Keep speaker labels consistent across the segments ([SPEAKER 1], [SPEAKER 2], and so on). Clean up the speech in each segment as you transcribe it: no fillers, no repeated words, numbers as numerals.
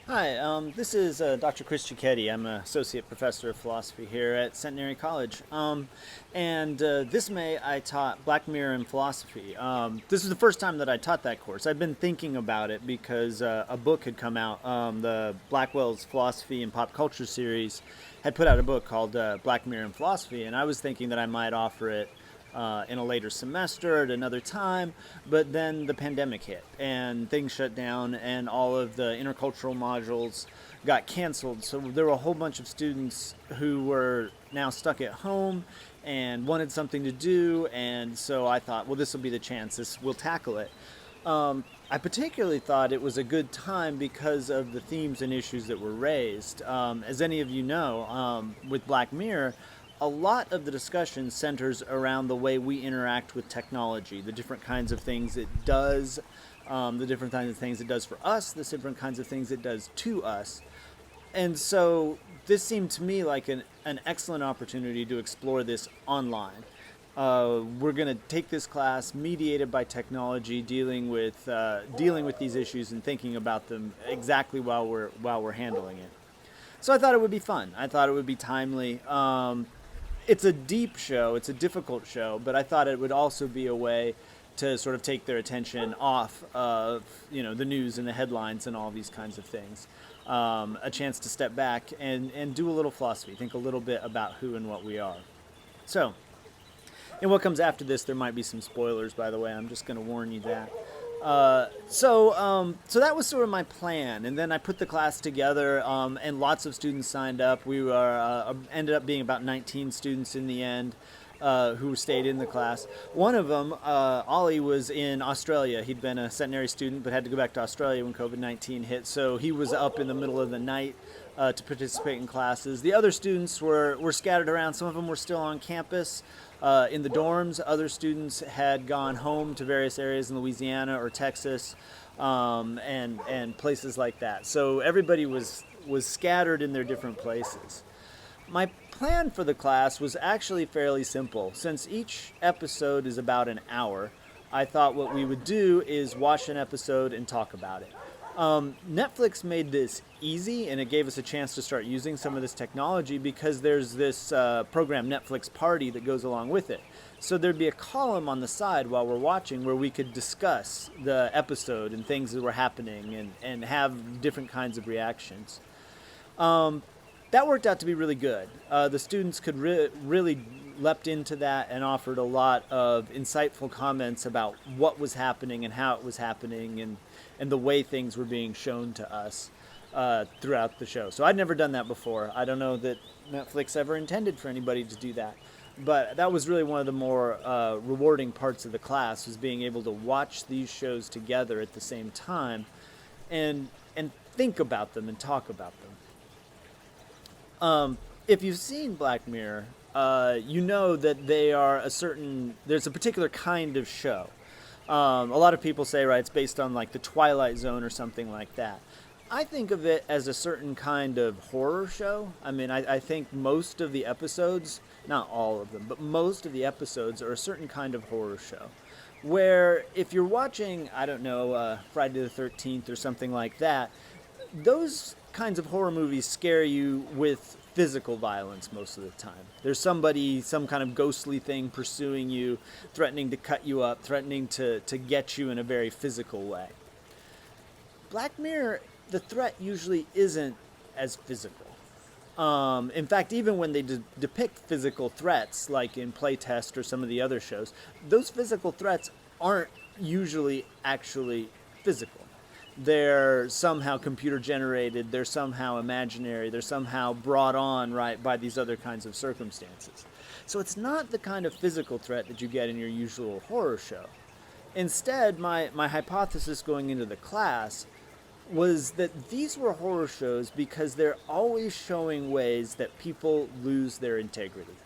[SPEAKER 1] Hi, this is Dr. Chris Ciocchetti. I'm an associate professor of philosophy here at Centenary College. And this May I taught Black Mirror in philosophy. This is the first time that I taught that course. I've been thinking about it because a book had come out. The Blackwell's Philosophy and Pop Culture series had put out a book called Black Mirror in Philosophy, and I was thinking that I might offer it in a later semester at another time, but then the pandemic hit and things shut down and all of the intercultural modules got canceled. So there were a whole bunch of students who were now stuck at home and wanted something to do, and so I thought, well, this will be the chance. We'll tackle it. I particularly thought it was a good time because of the themes and issues that were raised. As any of you know, with Black Mirror, a lot of the discussion centers around the way we interact with technology, the different kinds of things it does, the different kinds of things it does for us, the different kinds of things it does to us. And so this seemed to me like an excellent opportunity to explore this online. We're going to take this class mediated by technology, dealing with these issues and thinking about them exactly while we're handling it. So I thought it would be fun. I thought it would be timely. It's a deep show. It's a difficult show, but I thought it would also be a way to sort of take their attention off of the news and the headlines and all these kinds of things. A chance to step back and do a little philosophy, think a little bit about who and what we are. So, and what comes after this, there might be some spoilers, by the way. I'm just going to warn you that. So that was sort of my plan, and then I put the class together, and lots of students signed up. We were ended up being about 19 students in the end who stayed in the class. One of them, Ollie, was in Australia. He'd been a centenary student, but had to go back to Australia when COVID-19 hit. So he was up in the middle of the night to participate in classes. The other students were scattered around. Some of them were still on campus. In the dorms, other students had gone home to various areas in Louisiana or Texas, and places like that. So everybody was scattered in their different places. My plan for the class was actually fairly simple. Since each episode is about an hour, I thought what we would do is watch an episode and talk about it. Netflix made this easy, and it gave us a chance to start using some of this technology because there's this program, Netflix Party, that goes along with it. So there'd be a column on the side while we're watching where we could discuss the episode and things that were happening and have different kinds of reactions. That worked out to be really good. The students could really leapt into that and offered a lot of insightful comments about what was happening and how it was happening and the way things were being shown to us throughout the show. So I'd never done that before. I don't know that Netflix ever intended for anybody to do that. But that was really one of the more rewarding parts of the class, was being able to watch these shows together at the same time and think about them and talk about them. If you've seen Black Mirror, you know that there's a particular kind of show. A lot of people say, right, it's based on like the Twilight Zone or something like that. I think of it as a certain kind of horror show. I mean, I think most of the episodes, not all of them, but most of the episodes are a certain kind of horror show. Where if you're watching, I don't know, Friday the 13th or something like that, those kinds of horror movies scare you with physical violence most of the time. There's some kind of ghostly thing pursuing you, threatening to cut you up, threatening to get you in a very physical way. Black Mirror, the threat usually isn't as physical. In fact, even when they depict physical threats, like in Playtest or some of the other shows, those physical threats aren't usually actually physical. They're somehow computer generated, they're somehow imaginary, they're somehow brought on, right, by these other kinds of circumstances. So it's not the kind of physical threat that you get in your usual horror show. Instead, my hypothesis going into the class was that these were horror shows because they're always showing ways that people lose their integrity,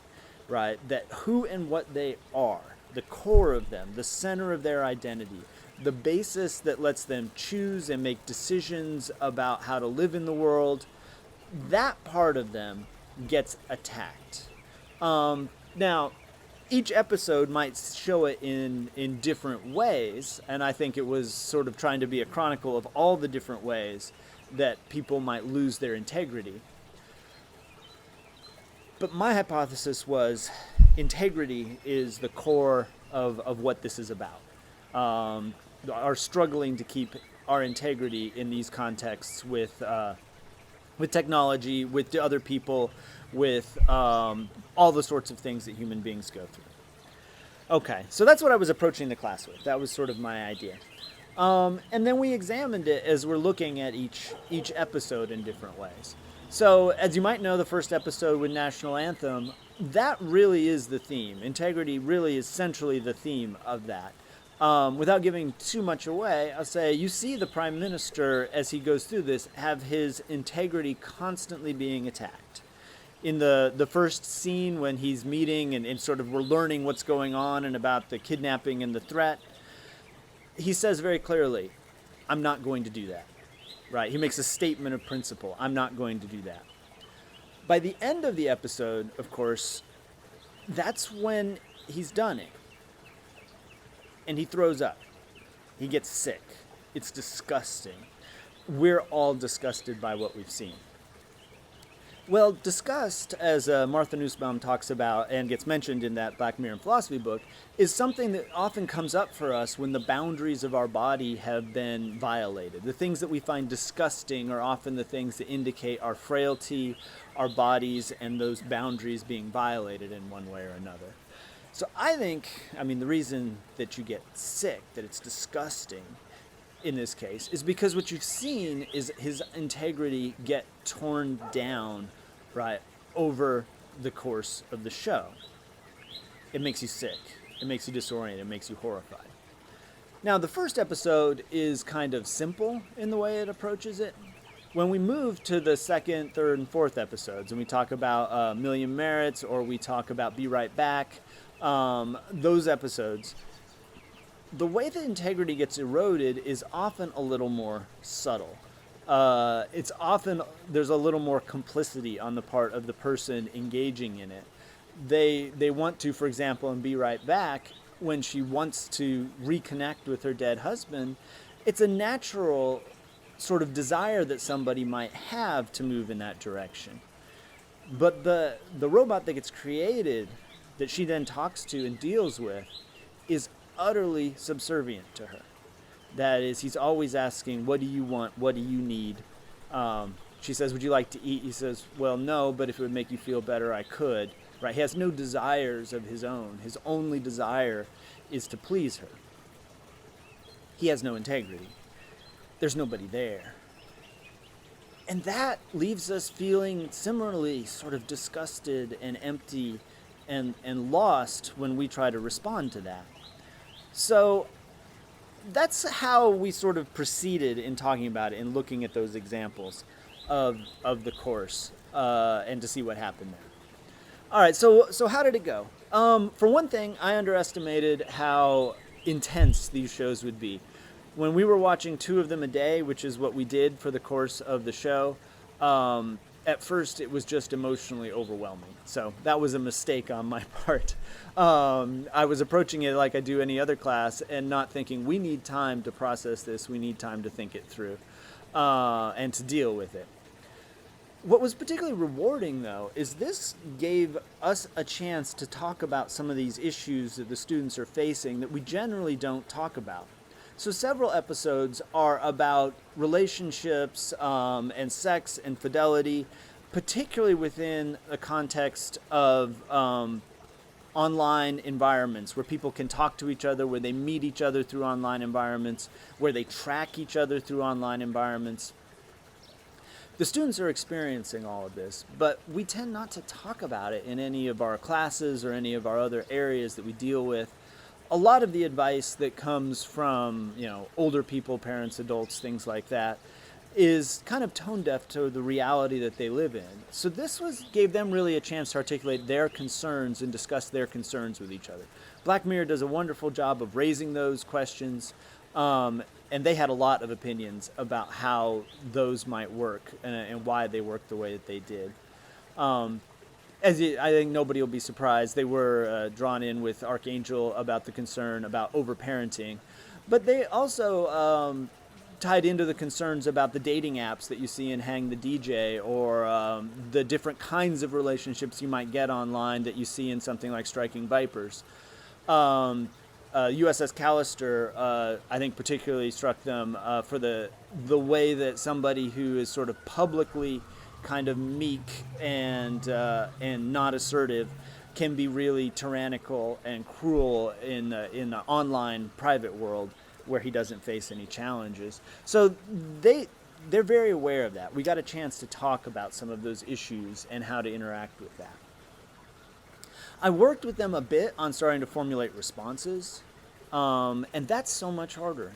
[SPEAKER 1] right? That who and what they are, the core of them, the center of their identity, the basis that lets them choose and make decisions about how to live in the world, that part of them gets attacked. Now, each episode might show it in different ways, and I think it was sort of trying to be a chronicle of all the different ways that people might lose their integrity. But my hypothesis was integrity is the core of what this is about. Our struggling to keep our integrity in these contexts with technology, with the other people, with all the sorts of things that human beings go through. Okay, so that's what I was approaching the class with. That was sort of my idea. And then we examined it as we're looking at each episode in different ways. So, as you might know, the first episode with National Anthem, that really is the theme. Integrity really is centrally the theme of that. Without giving too much away, I'll say you see the Prime Minister, as he goes through this, have his integrity constantly being attacked. In the first scene when he's meeting and sort of we're learning what's going on and about the kidnapping and the threat, he says very clearly, I'm not going to do that. Right? He makes a statement of principle. I'm not going to do that. By the end of the episode, of course, that's when he's done it. And he throws up. He gets sick. It's disgusting. We're all disgusted by what we've seen. Well, disgust, as Martha Nussbaum talks about and gets mentioned in that Black Mirror and Philosophy book, is something that often comes up for us when the boundaries of our body have been violated. The things that we find disgusting are often the things that indicate our frailty, our bodies, and those boundaries being violated in one way or another. So I think, the reason that you get sick, that it's disgusting in this case, is because what you've seen is his integrity get torn down, right, over the course of the show. It makes you sick. It makes you disoriented. It makes you horrified. Now, the first episode is kind of simple in the way it approaches it. When we move to the second, third, and fourth episodes, and we talk about Million Merits, or we talk about Be Right Back, those episodes, the way that integrity gets eroded is often a little more subtle. It's often, there's a little more complicity on the part of the person engaging in it. They want to, for example, and Be Right Back, when she wants to reconnect with her dead husband, it's a natural sort of desire that somebody might have to move in that direction. But the robot that gets created, that she then talks to and deals with, is utterly subservient to her. That is, he's always asking, what do you want? What do you need? She says, would you like to eat? He says, well, no, but if it would make you feel better, I could. Right? He has no desires of his own. His only desire is to please her. He has no integrity. There's nobody there. And that leaves us feeling similarly sort of disgusted and empty and lost when we try to respond to that. So that's how we sort of proceeded in talking about it and looking at those examples of the course and to see what happened there. All right, so how did it go? For one thing, I underestimated how intense these shows would be. When we were watching 2 of them a day, which is what we did for the course of the show, at first it was just emotionally overwhelming. So that was a mistake on my part. I was approaching it like I do any other class and not thinking, we need time to process this, we need time to think it through, and to deal with it. What was particularly rewarding, though, is this gave us a chance to talk about some of these issues that the students are facing that we generally don't talk about. So several episodes are about relationships and sex and fidelity, particularly within the context of online environments where people can talk to each other, where they meet each other through online environments, where they track each other through online environments. The students are experiencing all of this, but we tend not to talk about it in any of our classes or any of our other areas that we deal with. A lot of the advice that comes from, older people, parents, adults, things like that, is kind of tone deaf to the reality that they live in. So this gave them really a chance to articulate their concerns and discuss their concerns with each other. Black Mirror does a wonderful job of raising those questions, and they had a lot of opinions about how those might work and why they worked the way that they did. I think nobody will be surprised, they were drawn in with Archangel about the concern about overparenting, but they also tied into the concerns about the dating apps that you see in Hang the DJ, or the different kinds of relationships you might get online that you see in something like Striking Vipers. USS Callister, I think, particularly struck them for the way that somebody who is sort of publicly kind of meek and not assertive can be really tyrannical and cruel in the online private world, where he doesn't face any challenges. So they're very aware of that. We got a chance to talk about some of those issues and how to interact with that. I worked with them a bit on starting to formulate responses, and that's so much harder.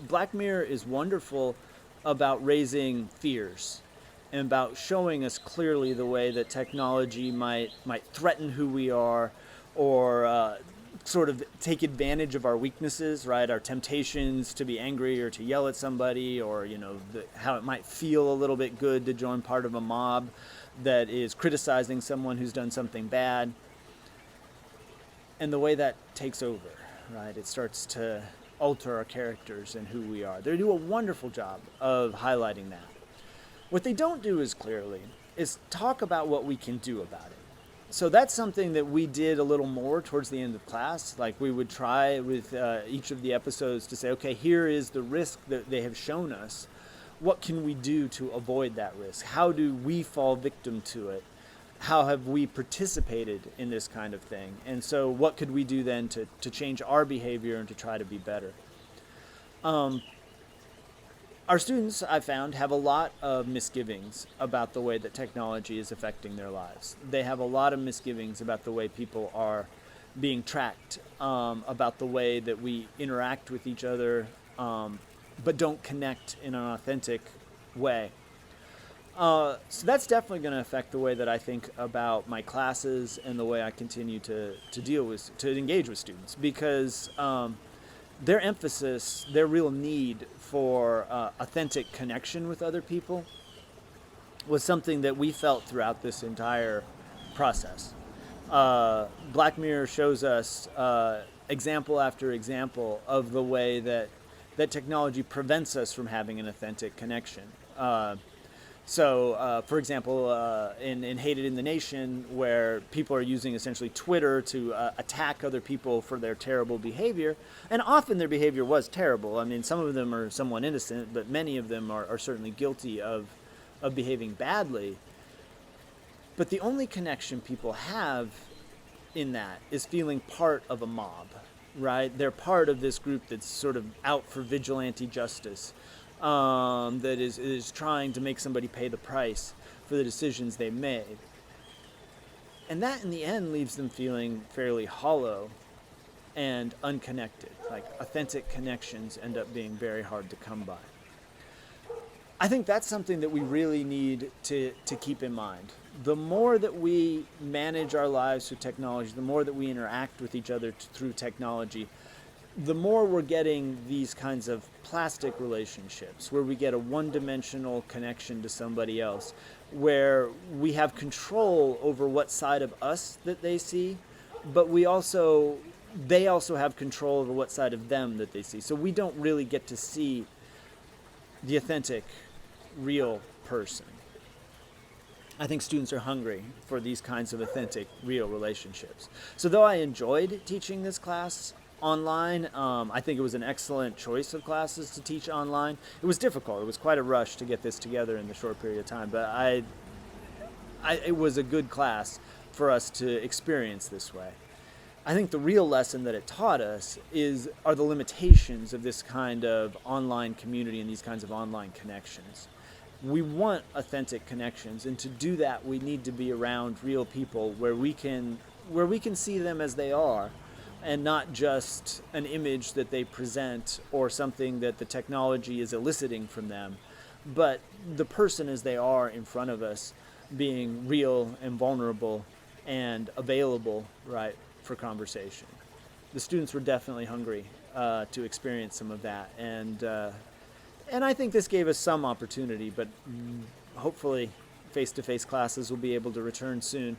[SPEAKER 1] Black Mirror is wonderful about raising fears and about showing us clearly the way that technology might threaten who we are, or sort of take advantage of our weaknesses, right? Our temptations to be angry or to yell at somebody, or how it might feel a little bit good to join part of a mob that is criticizing someone who's done something bad. And the way that takes over, right? It starts to alter our characters and who we are. They do a wonderful job of highlighting that. What they don't do is talk about what we can do about it. So that's something that we did a little more towards the end of class. Like, we would try with each of the episodes to say, okay, here is the risk that they have shown us. What can we do to avoid that risk? How do we fall victim to it? How have we participated in this kind of thing? And so what could we do then to change our behavior and to try to be better? Our students, I found, have a lot of misgivings about the way that technology is affecting their lives. They have a lot of misgivings about the way people are being tracked, about the way that we interact with each other, but don't connect in an authentic way. So that's definitely going to affect the way that I think about my classes and the way I continue to engage with students, because their emphasis, their real need for authentic connection with other people was something that we felt throughout this entire process. Black Mirror shows us example after example of the way that technology prevents us from having an authentic connection. So, for example, in Hated in the Nation, where people are using essentially Twitter to attack other people for their terrible behavior, and often their behavior was terrible. I mean, some of them are somewhat innocent, but many of them are certainly guilty of behaving badly. But the only connection people have in that is feeling part of a mob, right? They're part of this group that's sort of out for vigilante justice. That is trying to make somebody pay the price for the decisions they made. And that, in the end, leaves them feeling fairly hollow and unconnected. Like, authentic connections end up being very hard to come by. I think that's something that we really need to keep in mind. The more that we manage our lives through technology, the more that we interact with each other through technology, the more we're getting these kinds of plastic relationships where we get a one-dimensional connection to somebody else, where we have control over what side of us that they see, but they also have control over what side of them that they see. So we don't really get to see the authentic, real person. I think students are hungry for these kinds of authentic, real relationships. So though I enjoyed teaching this class online, I think it was an excellent choice of classes to teach online. It was difficult. It was quite a rush to get this together in the short period of time, but it was a good class for us to experience this way. I think the real lesson that it taught us are the limitations of this kind of online community and these kinds of online connections. We want authentic connections, and to do that, we need to be around real people where we can see them as they are, and not just an image that they present or something that the technology is eliciting from them, but the person as they are in front of us, being real and vulnerable and available, right, for conversation. The students were definitely hungry to experience some of that, and I think this gave us some opportunity, but hopefully face-to-face classes will be able to return soon,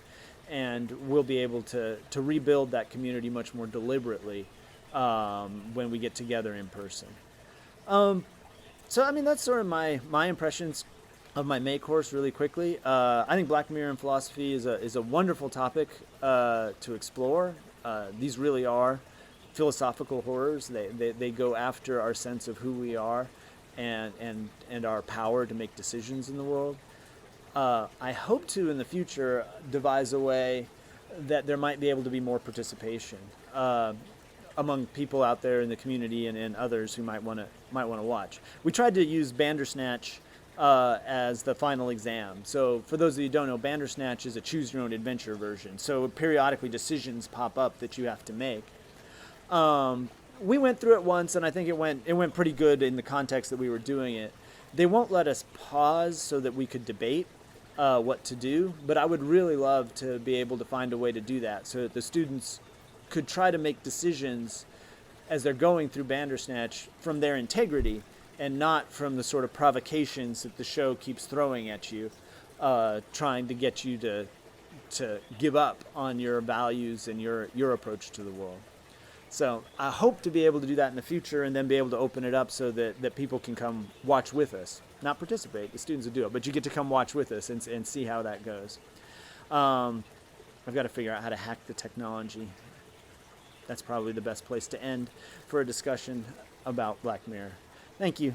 [SPEAKER 1] and we'll be able to rebuild that community much more deliberately when we get together in person. So I mean, that's sort of my impressions of my May course really quickly. I think Black Mirror and philosophy is a wonderful topic to explore. These really are philosophical horrors. They go after our sense of who we are and our power to make decisions in the world. I hope to in the future devise a way that there might be able to be more participation among people out there in the community and others who might want to watch. We tried to use Bandersnatch as the final exam. So for those of you who don't know, Bandersnatch is a choose your own adventure version. So periodically decisions pop up that you have to make. We went through it once, and I think it went pretty good in the context that we were doing it. They won't let us pause so that we could debate what to do, but I would really love to be able to find a way to do that so that the students could try to make decisions as they're going through Bandersnatch from their integrity and not from the sort of provocations that the show keeps throwing at you, trying to get you to give up on your values and your approach to the world. So I hope to be able to do that in the future and then be able to open it up so that people can come watch with us. Not participate, the students will do it, but you get to come watch with us and see how that goes. I've got to figure out how to hack the technology. That's probably the best place to end for a discussion about Black Mirror. Thank you.